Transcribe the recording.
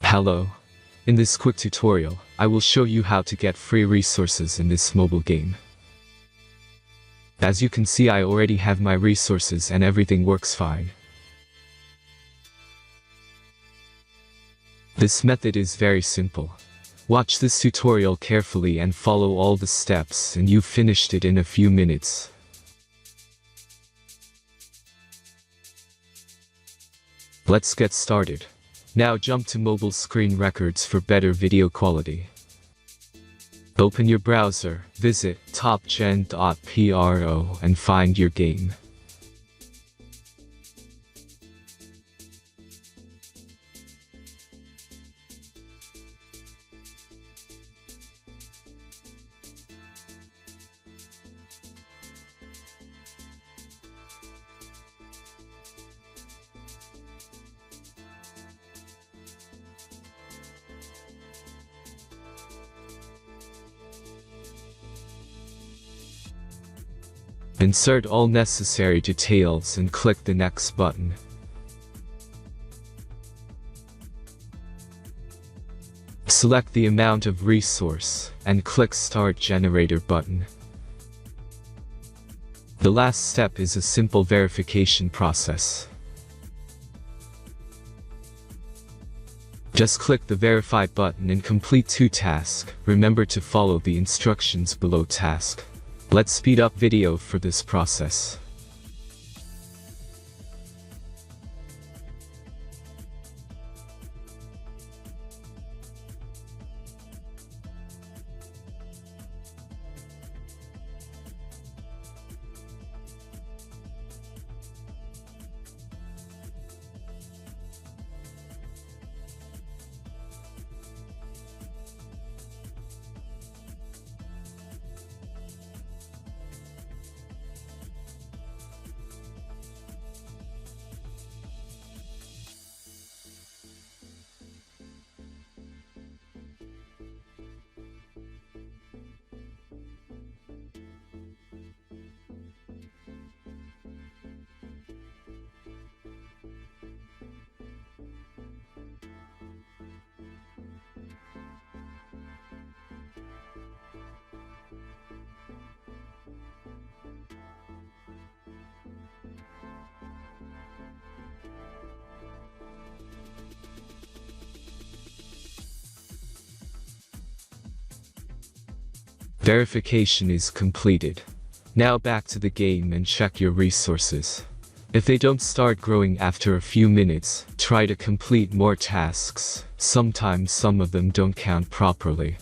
Hello. In this quick tutorial, I will show you how to get free resources in this mobile game. As you can see, I already have my resources and everything works fine. This method is very simple. Watch this tutorial carefully and follow all the steps and you've finished it in a few minutes. Let's get started. Now jump to mobile screen records for better video quality. Open your browser, visit topgen.pro and find your game. Insert all necessary details and click the Next button. Select the amount of resource and click Start Generator button. The last step is a simple verification process. Just click the Verify button and complete 2 tasks. Remember to follow the instructions below task. Let's speed up video for this process. Verification is completed. Now back to the game and check your resources. If they don't start growing after a few minutes, try to complete more tasks. Sometimes some of them don't count properly.